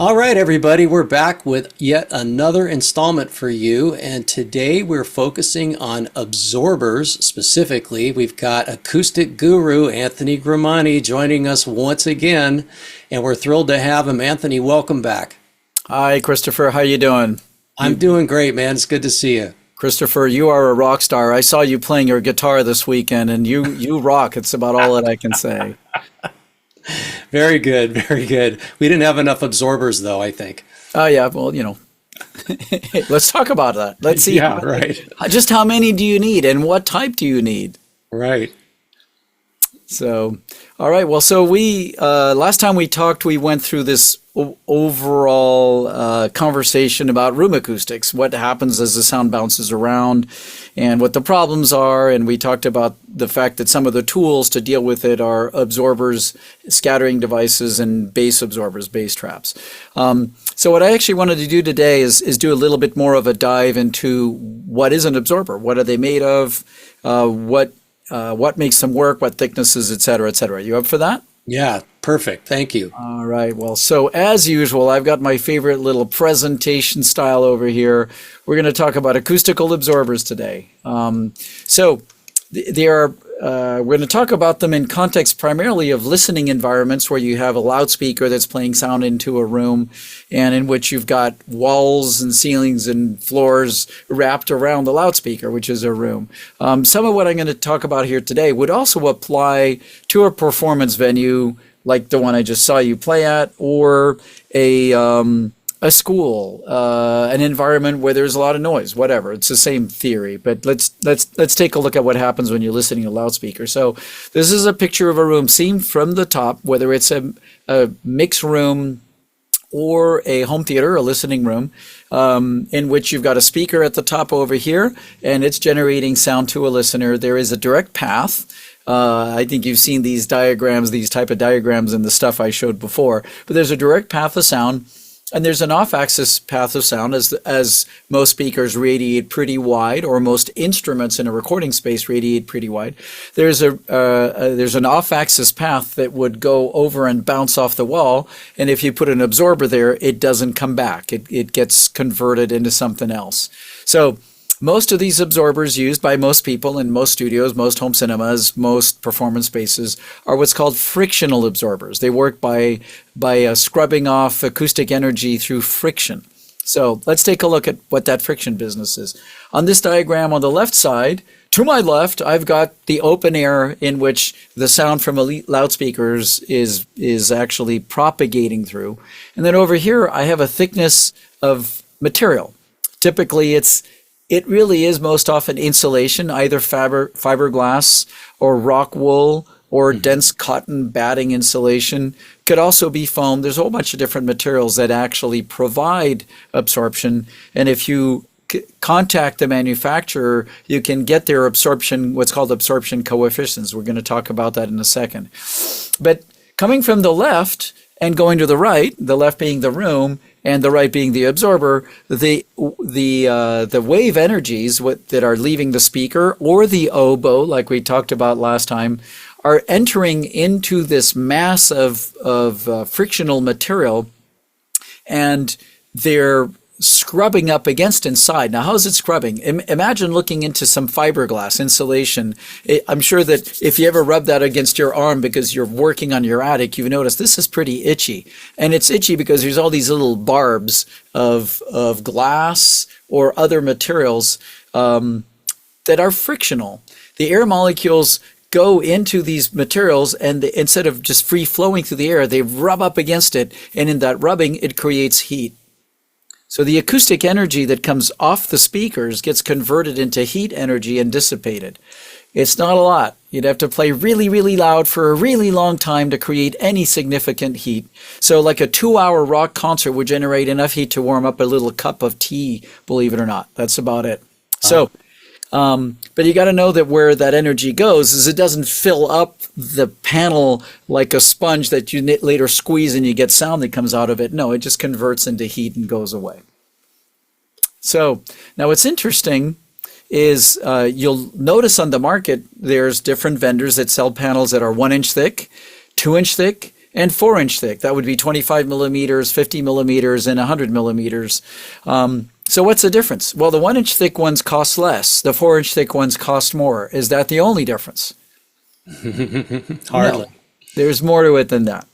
All right, everybody, we're back with yet another installment for you. And today we're focusing on absorbers specifically. We've got acoustic guru Anthony Grimani joining us once again, and we're thrilled to have him. Anthony, welcome back. Hi, Christopher. How you doing? I'm doing great, man. It's good to see you. Christopher, you are a rock star. I saw you playing your guitar this weekend, and you rock. It's about all that I can say. Very good, very good. We didn't have enough absorbers, though, I think. Oh, yeah. Well, let's talk about that. Let's see. Yeah, right. Just how many do you need, and what type do you need? Right. So, all right. Well, so we last time we talked, we went through this overall conversation about room acoustics, what happens as the sound bounces around, and what the problems are. And we talked about the fact that some of the tools to deal with it are absorbers, scattering devices, and bass absorbers, bass traps. So what I actually wanted to do today is do a little bit more of a dive into what is an absorber, what are they made of, what makes them work, what thicknesses, et cetera, et cetera. You up for that? Yeah, perfect. Thank you. All right. Well, so as usual, I've got my favorite little presentation style over here. We're going to talk about acoustical absorbers today. We're going to talk about them in context primarily of listening environments where you have a loudspeaker that's playing sound into a room and in which you've got walls and ceilings and floors wrapped around the loudspeaker, which is a room. Some of what I'm going to talk about here today would also apply to a performance venue like the one I just saw you play at, or a school, an environment where there's a lot of noise, whatever. It's the same theory, but let's take a look at what happens when you're listening to a loudspeaker. So this is a picture of a room seen from the top, whether it's a mixed room or a home theater, a listening room, in which you've got a speaker at the top over here, and it's generating sound to a listener. There is a direct path. I think you've seen these diagrams, these type of diagrams in the stuff I showed before, but there's a direct path of sound. And there's an off-axis path of sound as most speakers radiate pretty wide, or most instruments in a recording space radiate pretty wide. There's an off-axis path that would go over and bounce off the wall, and if you put an absorber there, it doesn't come back. It gets converted into something else. So most of these absorbers used by most people in most studios, most home cinemas, most performance spaces are what's called frictional absorbers. They work by scrubbing off acoustic energy through friction. So let's take a look at what that friction business is. On this diagram on the left side, to my left, I've got the open air in which the sound from loudspeakers is actually propagating through. And then over here, I have a thickness of material. Typically, it really is most often insulation, either fiberglass or rock wool or dense cotton batting insulation. Could also be foam. There's a whole bunch of different materials that actually provide absorption. And if you contact the manufacturer, you can get their absorption, what's called absorption coefficients. We're going to talk about that in a second. But coming from the left and going to the right, the left being the room, and the right being the absorber, the wave energies that are leaving the speaker or the oboe, like we talked about last time, are entering into this mass of frictional material, and they're scrubbing up against inside. Now, how is it scrubbing? Imagine looking into some fiberglass insulation. I'm sure that if you ever rub that against your arm because you're working on your attic, you've noticed this is pretty itchy. And it's itchy because there's all these little barbs of glass or other materials that are frictional. The air molecules go into these materials, and instead of just free flowing through the air, they rub up against it. And in that rubbing, it creates heat. So the acoustic energy that comes off the speakers gets converted into heat energy and dissipated. It's not a lot. You'd have to play really, really loud for a really long time to create any significant heat. So like a 2-hour rock concert would generate enough heat to warm up a little cup of tea, believe it or not. That's about it. So, but you got to know that where that energy goes is it doesn't fill up the panel like a sponge that you later squeeze and you get sound that comes out of it. No, it just converts into heat and goes away. So now what's interesting is you'll notice on the market there's different vendors that sell panels that are 1 inch thick, 2 inch thick, and 4-inch thick. That would be 25 millimeters, 50 millimeters, and 100 millimeters. So what's the difference? Well, the 1-inch thick ones cost less. The 4-inch thick ones cost more. Is that the only difference? Hardly. No, there's more to it than that.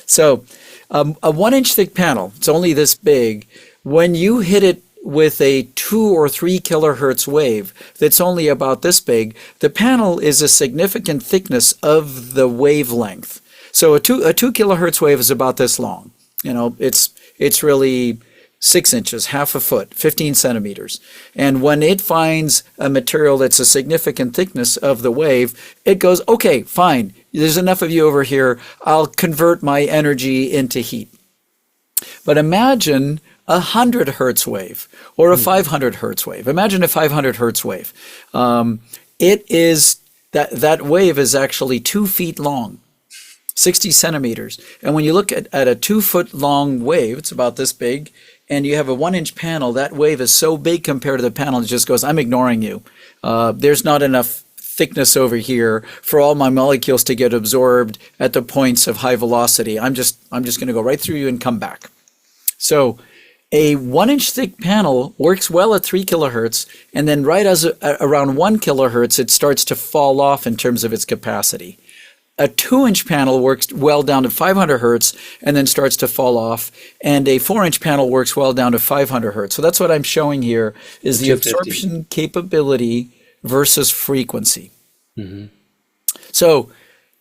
So a 1-inch thick panel, it's only this big. When you hit it with a 2 or 3 kilohertz wave that's only about this big, the panel is a significant thickness of the wavelength. So a 2 kilohertz wave is about this long. It's really 6 inches, half a foot, 15 centimeters. And when it finds a material that's a significant thickness of the wave, it goes, okay, fine, there's enough of you over here. I'll convert my energy into heat. But imagine a 100 hertz wave or a 500 hertz wave. Imagine a 500 hertz wave. That wave is actually 2 feet long, 60 centimeters. And when you look at a 2 foot long wave, it's about this big, and you have a 1-inch panel, that wave is so big compared to the panel, it just goes, I'm ignoring you. There's not enough thickness over here for all my molecules to get absorbed at the points of high velocity. I'm just going to go right through you and come back. So a 1-inch thick panel works well at 3 kilohertz, and then right as around 1 kilohertz, it starts to fall off in terms of its capacity. A 2-inch panel works well down to 500 hertz and then starts to fall off, and a 4-inch panel works well down to 500 hertz. So that's what I'm showing here is the absorption capability versus frequency. Mm-hmm. So,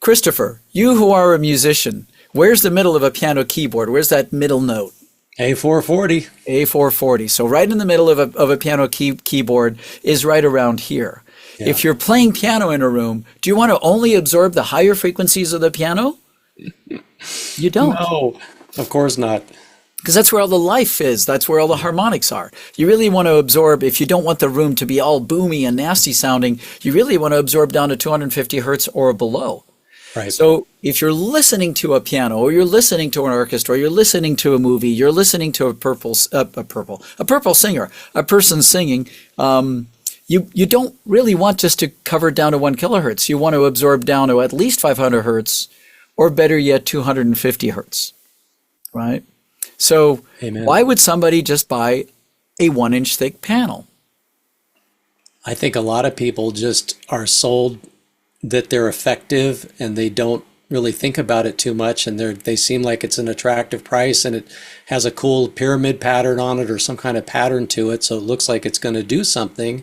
Christopher, you who are a musician, where's the middle of a piano keyboard? Where's that middle note? A440. A440. So right in the middle of a piano keyboard is right around here. Yeah. If you're playing piano in a room, do you want to only absorb the higher frequencies of the piano? You don't. No, of course not. Because that's where all the life is. That's where all the harmonics are. You really want to absorb, if you don't want the room to be all boomy and nasty sounding, you really want to absorb down to 250 hertz or below. Right. So if you're listening to a piano, or you're listening to an orchestra, or you're listening to a movie, you're listening to a purple singer, a person singing, you don't really want just to cover down to 1 kilohertz. You want to absorb down to at least 500 hertz, or better yet, 250 hertz, right? So Amen. Why would somebody just buy a 1-inch thick panel? I think a lot of people just are sold that they're effective and they don't really think about it too much, and they seem like it's an attractive price and it has a cool pyramid pattern on it or some kind of pattern to it, so it looks like it's going to do something,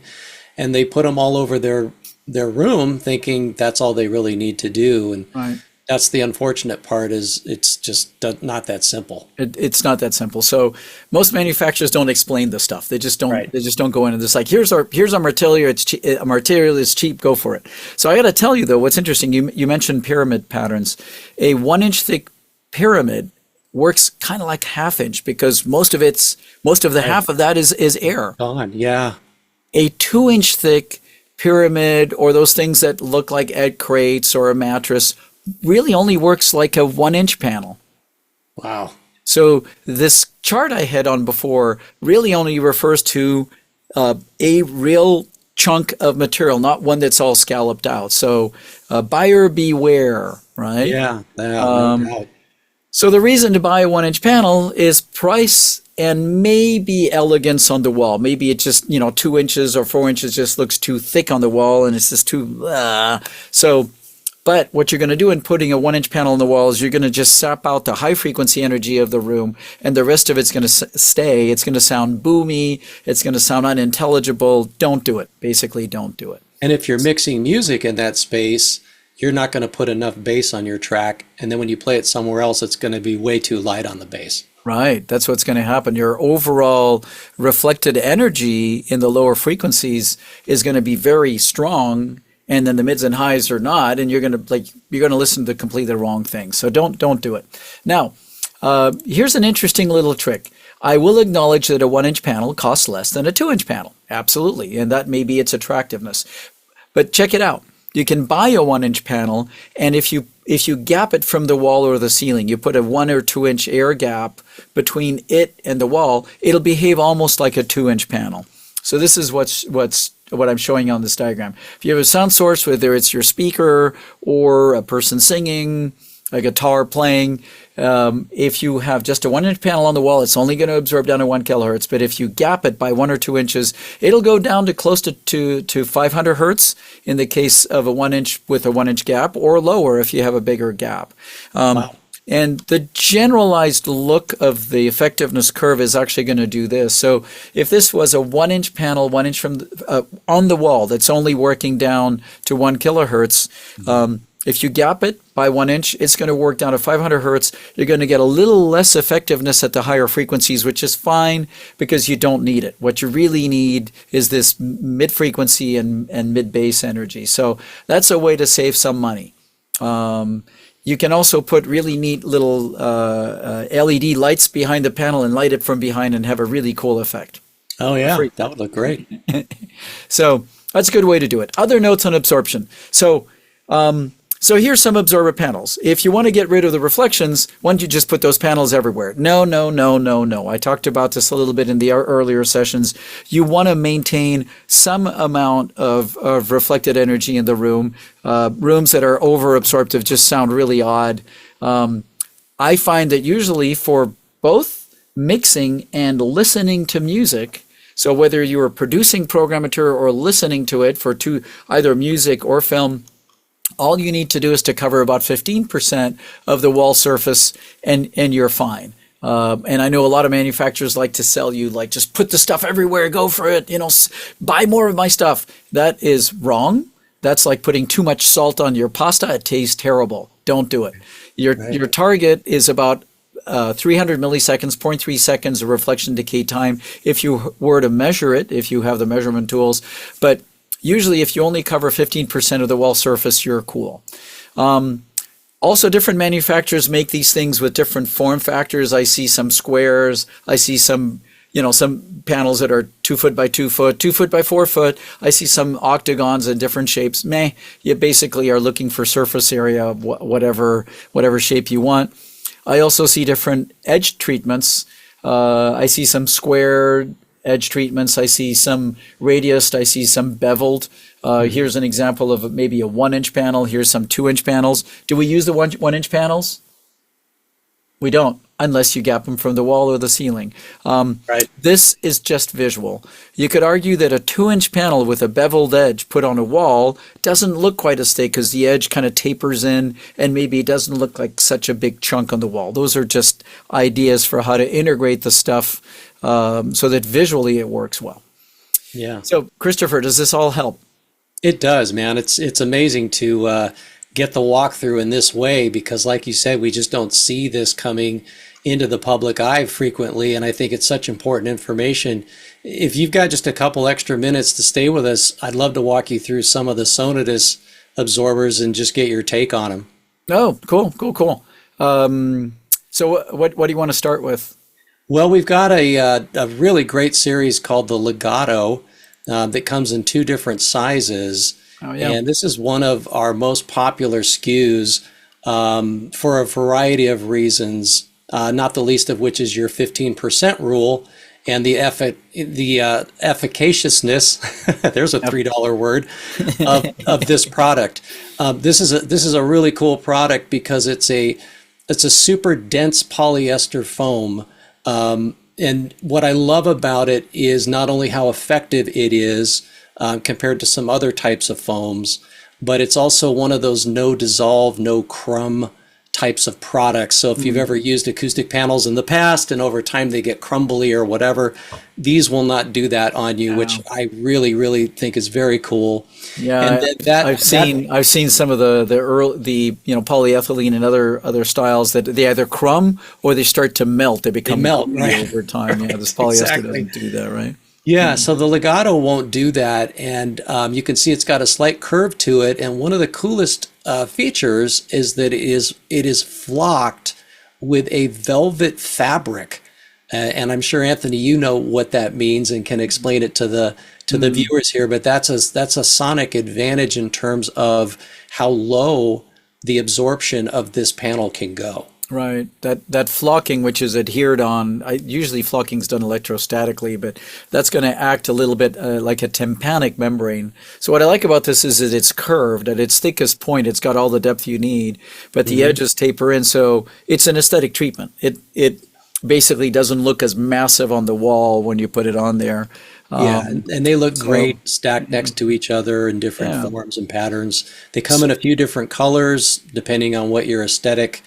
and they put them all over their room thinking that's all they really need to do. And right. That's the unfortunate part, is it's just not that simple. It's not that simple. So most manufacturers don't explain the stuff. They just don't. Right. They just don't go in and it's like, here's our material. It's cheap. Material is cheap. Go for it. So I got to tell you though, what's interesting. You mentioned pyramid patterns. A 1-inch thick pyramid works kind of like half-inch because most of the half of that is air. Gone. Yeah. A 2-inch thick pyramid, or those things that look like egg crates or a mattress, really only works like a 1-inch panel. Wow. So this chart I had on before really only refers to a real chunk of material, not one that's all scalloped out. So buyer beware, right? Yeah. No doubt. So the reason to buy a 1-inch panel is price and maybe elegance on the wall. Maybe it just, 2 inches or 4 inches just looks too thick on the wall and it's just too, But what you're going to do in putting a 1-inch panel on the wall is you're going to just sap out the high frequency energy of the room, and the rest of it's going to stay. It's going to sound boomy. It's going to sound unintelligible. Don't do it. Basically, don't do it. And if you're mixing music in that space, you're not going to put enough bass on your track. And then when you play it somewhere else, it's going to be way too light on the bass. Right. That's what's going to happen. Your overall reflected energy in the lower frequencies is going to be very strong, and then the mids and highs are not, and you're going to listen to completely the wrong thing. So don't do it. Now, here's an interesting little trick. I will acknowledge that a 1-inch panel costs less than a 2-inch panel, absolutely, and that may be its attractiveness. But check it out. You can buy a 1-inch panel, and if you gap it from the wall or the ceiling, you put a 1 or 2-inch air gap between it and the wall, it'll behave almost like a 2-inch panel. So this is what I'm showing you on this diagram. If you have a sound source, whether it's your speaker or a person singing a guitar playing. If you have just a 1-inch panel on the wall, it's only going to absorb down to 1 kilohertz. But if you gap it by 1 or 2 inches, it'll go down to close to 500 hertz in the case of a 1-inch with a 1-inch gap, or lower if you have a bigger gap. Wow. And the generalized look of the effectiveness curve is actually going to do this. So if this was a 1-inch panel, 1 inch from on the wall, that's only working down to 1 kilohertz, if you gap it by 1 inch, it's going to work down to 500 hertz. You're going to get a little less effectiveness at the higher frequencies, which is fine because you don't need it. What you really need is this mid-frequency and mid-bass energy. So that's a way to save some money. You can also put really neat little LED lights behind the panel and light it from behind and have a really cool effect. Oh, yeah. That would look great. So that's a good way to do it. Other notes on absorption. So here's some absorber panels. If you want to get rid of the reflections, why don't you just put those panels everywhere? No. I talked about this a little bit in the earlier sessions. You want to maintain some amount of reflected energy in the room. Rooms that are over-absorptive just sound really odd. I find that usually for both mixing and listening to music, so whether you are producing program material or listening to it for either music or film, all you need to do is to cover about 15% of the wall surface and you're fine. And I know a lot of manufacturers like to sell you, like, just put the stuff everywhere, go for it, buy more of my stuff. That is wrong. That's like putting too much salt on your pasta. It tastes terrible. Don't do it. Your target is about 300 milliseconds, 0.3 seconds of reflection decay time if you were to measure it, if you have the measurement tools. But usually, if you only cover 15% of the wall surface, you're cool. Also, different manufacturers make these things with different form factors. I see some squares. I see some panels that are 2 foot by 2 foot, 2 foot by 4 foot. I see some octagons in different shapes. You basically are looking for surface area, whatever shape you want. I also see different edge treatments. I see some square edge treatments. I see some radiused. I see some beveled. Here's an example of maybe a 1-inch panel. Here's some 2-inch panels. Do we use the 1-inch panels? We don't, unless you gap them from the wall or the ceiling. Right. This is just visual. You could argue that a 2-inch panel with a beveled edge put on a wall doesn't look quite as thick because the edge kind of tapers in and maybe it doesn't look like such a big chunk on the wall. Those are just ideas for how to integrate the stuff so that visually it works well. Yeah. So, Christopher, does this all help? It does, man. It's amazing to get the walkthrough in this way because, like you said, we just don't see this coming into the public eye frequently, and I think it's such important information. If you've got just a couple extra minutes to stay with us, I'd love to walk you through some of the Sonitus absorbers and just get your take on them. Oh, cool. So what do you want to start with? Well, we've got a really great series called the Legato that comes in 2 different sizes. Oh, yeah. And this is one of our most popular SKUs for a variety of reasons, not the least of which is your 15% rule and the efficaciousness, there's a $3 word, of this product. This is a really cool product because it's a super dense polyester foam. And what I love about it is not only how effective it is compared to some other types of foams, but it's also one of those no dissolve, no crumb types of products. So if you've ever used acoustic panels in the past and over time they get crumbly or whatever, these will not do that on you, which I really, really think is very cool. Yeah, and I've seen some of the polyethylene and other styles that they either crumb or they start to melt. They melt right over time. Yeah, this polyester doesn't do that, right? Yeah, so the Legato won't do that, and you can see it's got a slight curve to it. And one of the coolest features is that it is flocked with a velvet fabric, and I'm sure Anthony, you know what that means and can explain it to the viewers here. But that's a sonic advantage in terms of how low the absorption of this panel can go. Right. That flocking, which is adhered on, usually flocking is done electrostatically, but that's going to act a little bit like a tympanic membrane. So what I like about this is that it's curved. At its thickest point, it's got all the depth you need, but the edges taper in. So it's an aesthetic treatment. It basically doesn't look as massive on the wall when you put it on there. Yeah, and they look So, great stacked next to each other in different yeah. forms and patterns. They come in a few different colors depending on what your aesthetic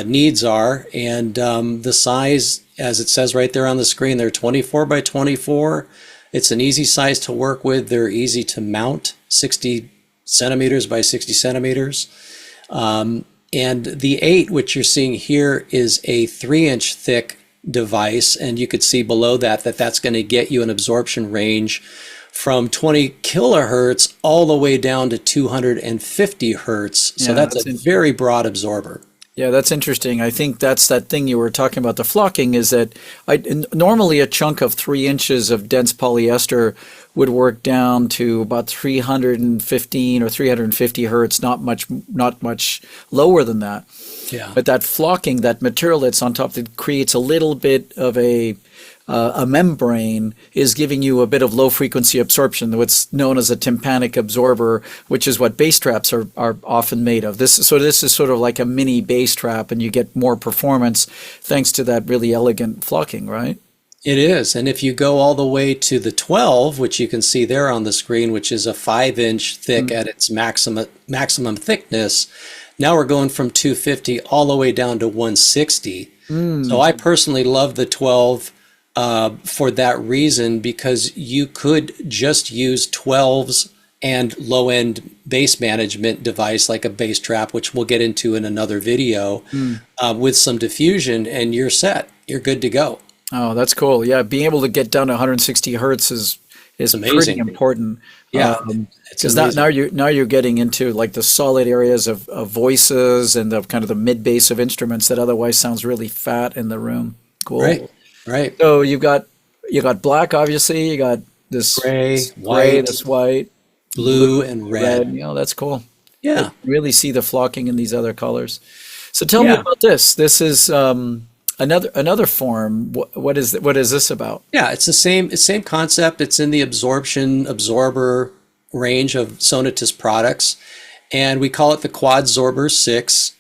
needs are. And the size, as it says right there on the screen, they're 24 by 24. It's an easy size to work with. They're easy to mount, 60 centimeters by 60 centimeters. And the 8, which you're seeing here, is a 3-inch thick device, and you could see below that that's going to get you an absorption range from 20 kilohertz all the way down to 250 hertz. So Yeah, that's a very broad absorber. Yeah, that's interesting. I think that's that thing you were talking about, the flocking, is that normally a chunk of 3 inches of dense polyester would work down to about 315 or 350 hertz, not much lower than that. Yeah. But that flocking, that material that's on top that creates a little bit of a membrane, is giving you a bit of low frequency absorption, what's known as a tympanic absorber, which is what bass traps are often made of. This is sort of like a mini bass trap, and you get more performance thanks to that really elegant flocking, right? It is. And if you go all the way to the 12, which you can see there on the screen, which is a 5-inch thick at its maximum thickness, now we're going from 250 all the way down to 160. So I personally love the 12 for that reason, because you could just use 12s and low-end bass management device like a bass trap, which we'll get into in another video, with some diffusion, and you're set. You're good to go. Oh, that's cool. Yeah, being able to get down to 160 hertz is amazing. pretty important. Yeah, because now you're getting into like the solid areas of voices and the kind of the mid bass of instruments that otherwise sounds really fat in the room. Cool. Right. So you got black, obviously. You got this Gray, this white, blue, and red. You know, that's cool. Yeah. You really see the flocking in these other colors. So tell me about this. This is another form. What is this about? Yeah, it's the same concept. It's in the absorber range of Sonitus products, and we call it the Quadsorber 6.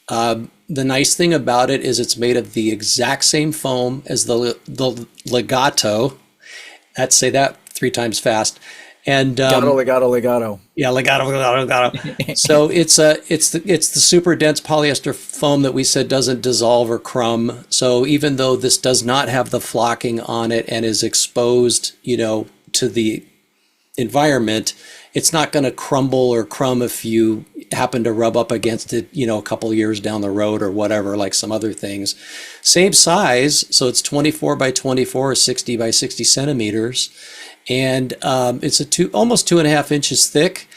The nice thing about it is it's made of the exact same foam as the Legato. Let's say that 3 times fast. And Legato. Yeah, legato. So it's the super dense polyester foam that we said doesn't dissolve or crumb. So even though this does not have the flocking on it and is exposed, to the environment, it's not going to crumble or crumb if you happen to rub up against it, a couple years down the road or whatever, like some other things. Same size, so it's 24 by 24 or 60 by 60 centimeters. And it's almost 2.5 inches thick,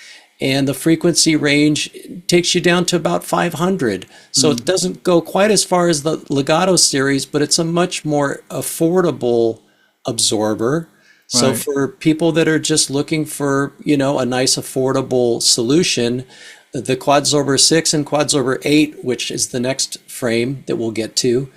and the frequency range takes you down to about 500. So it doesn't go quite as far as the Legato series, but it's a much more affordable absorber. So Right. for people that are just looking for, a nice affordable solution, the Quadsorber 6 and Quadsorber 8, which is the next frame that we'll get to,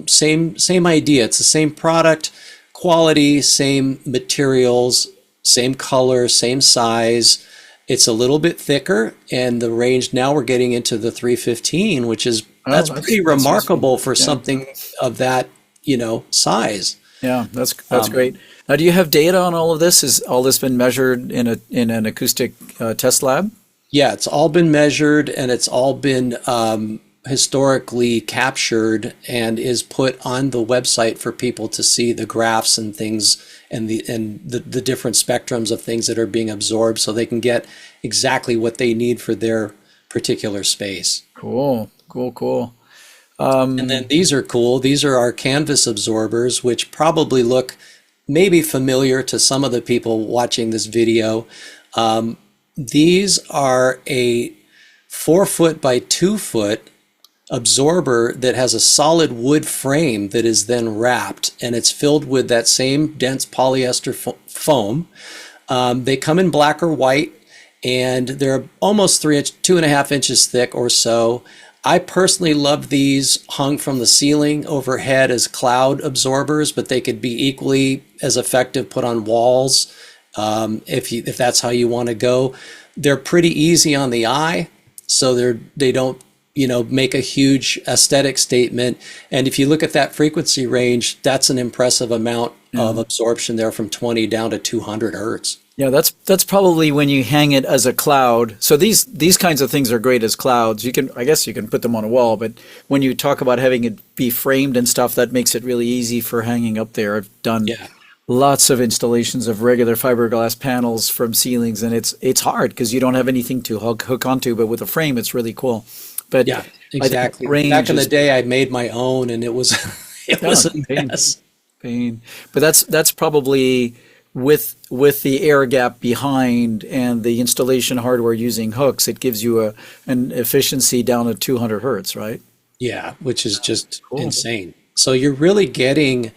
same idea. It's the same product. Quality, same materials, same color, same size. It's a little bit thicker, and the range now we're getting into the 315, which is that's pretty remarkable for something of that size. Yeah, that's great. Now, do you have data on all of this? Has all this been measured in an acoustic test lab? Yeah, it's all been measured, and it's all been historically captured and is put on the website for people to see the graphs and things and the different spectrums of things that are being absorbed, so they can get exactly what they need for their particular space. Cool. And then these are cool. These are our canvas absorbers, which probably look maybe familiar to some of the people watching this video. These are a 4-foot by 2-foot absorber that has a solid wood frame that is then wrapped, and it's filled with that same dense polyester foam. They come in black or white, and they're almost 2.5 inches thick or so. I personally love these hung from the ceiling overhead as cloud absorbers, but they could be equally as effective put on walls, if that's how you want to go. They're pretty easy on the eye, so they don't make a huge aesthetic statement. And if you look at that frequency range, that's an impressive amount of absorption there, from 20 down to 200 hertz. Yeah, that's probably when you hang it as a cloud. So these kinds of things are great as clouds. I guess you can put them on a wall, but when you talk about having it be framed and stuff, that makes it really easy for hanging up there. I've done lots of installations of regular fiberglass panels from ceilings, and it's hard because you don't have anything to hook onto, but with a frame, it's really cool. But yeah, exactly. Back in the day, I made my own, and it was it was a mess. Pain. But that's probably with the air gap behind and the installation hardware using hooks, it gives you an efficiency down to 200 hertz, right? Yeah, which is just insane. So you're really getting,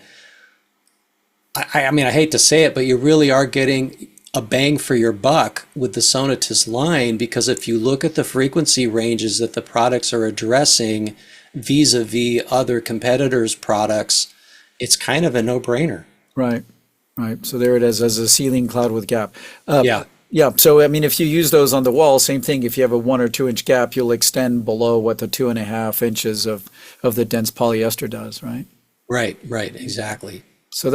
I mean, I hate to say it, but you really are getting a bang for your buck with the Sonitus line, because if you look at the frequency ranges that the products are addressing vis-a-vis other competitors' products, it's kind of a no-brainer. Right. Right. So there it is, as a ceiling cloud with gap. Yeah. Yeah. So, I mean, if you use those on the wall, same thing. If you have a 1 or 2 inch gap, you'll extend below what the 2.5 inches of the dense polyester does, right? Right. Exactly. So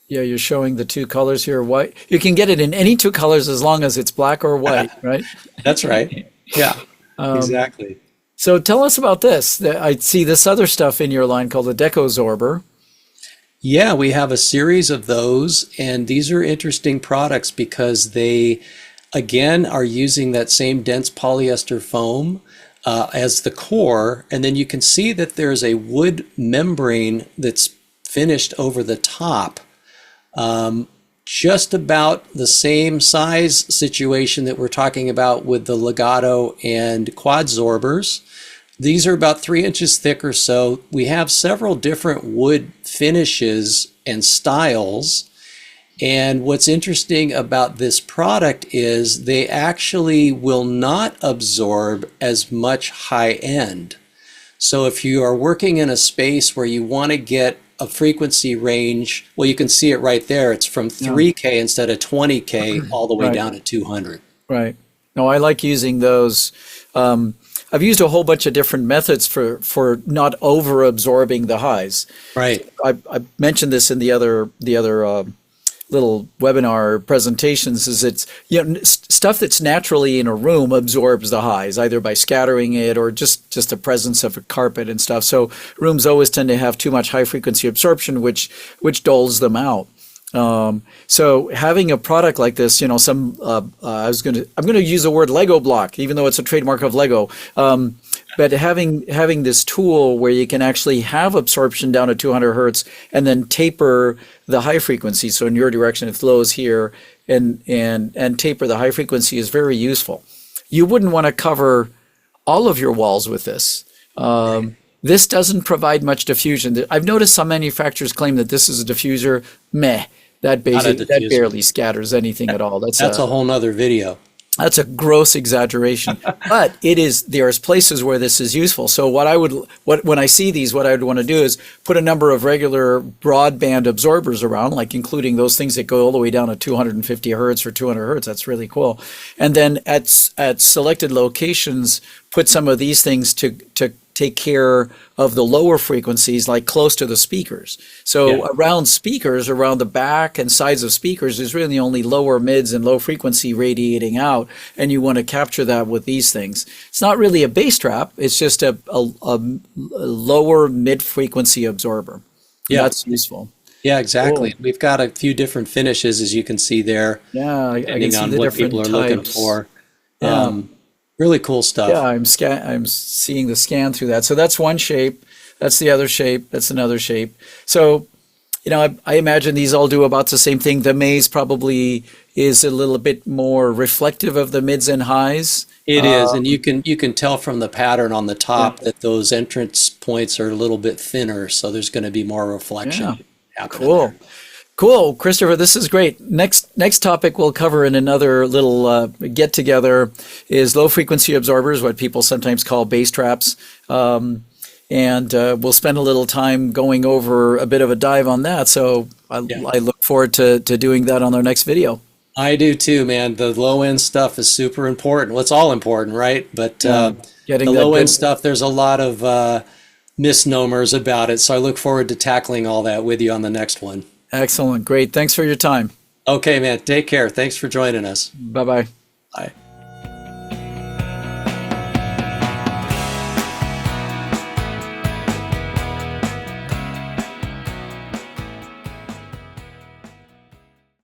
you're showing the two colors here. White. You can get it in any two colors as long as it's black or white, right? That's right. Yeah, exactly. So tell us about this. I see this other stuff in your line called the Decosorber. Yeah, we have a series of those, and these are interesting products because they, again, are using that same dense polyester foam as the core, and then you can see that there's a wood membrane that's finished over the top. Just about the same size situation that we're talking about with the Legato and Quadsorbers. These are about 3 inches thick or so. We have several different wood finishes and styles. And what's interesting about this product is they actually will not absorb as much high end. So if you are working in a space where you want to get a frequency range, well, you can see it right there. It's from 3K instead of 20K all the way down to 200. Right. No, I like using those. I've used a whole bunch of different methods for not over absorbing the highs. Right. I mentioned this in the other little webinar presentations. Is it's stuff that's naturally in a room absorbs the highs either by scattering it or just the presence of a carpet and stuff. So rooms always tend to have too much high frequency absorption, which dulls them out. So having a product like this, I'm going to use the word Lego block, even though it's a trademark of Lego. But having this tool where you can actually have absorption down to 200 hertz and then taper the high frequency. So in your direction, it flows here and taper the high frequency is very useful. You wouldn't want to cover all of your walls with this. This doesn't provide much diffusion. I've noticed some manufacturers claim that this is a diffuser. Meh. That barely scatters anything at all. That's a whole nother video. That's a gross exaggeration. But there's places where this is useful. So when I see these, what I would want to do is put a number of regular broadband absorbers around, like including those things that go all the way down to 250 hertz or 200 hertz. That's really cool. And then at selected locations, put some of these things to take care of the lower frequencies, like close to the speakers. So around speakers, around the back and sides of speakers, there's really only lower mids and low frequency radiating out, and you want to capture that with these things. It's not really a bass trap, it's just a lower mid frequency absorber. Yeah. That's useful. Yeah, exactly. Cool. We've got a few different finishes, as you can see there. Yeah, I can see on the what different people are types. looking for. Yeah. Really cool stuff. Yeah, I'm seeing the scan through that. So that's one shape. That's the other shape. That's another shape. So, I imagine these all do about the same thing. The maze probably is a little bit more reflective of the mids and highs. It is, and you can tell from the pattern on the top that those entrance points are a little bit thinner, so there's going to be more reflection. Yeah. Cool. Cool, Christopher. This is great. Next topic we'll cover in another little get together is low frequency absorbers, what people sometimes call bass traps, and we'll spend a little time going over a bit of a dive on that. So I look forward to doing that on our next video. I do too, man. The low end stuff is super important. Well, it's all important, right? But the low end stuff, there's a lot of misnomers about it. So I look forward to tackling all that with you on the next one. Excellent. Great. Thanks for your time. Okay, man. Take care. Thanks for joining us. Bye-bye. Bye.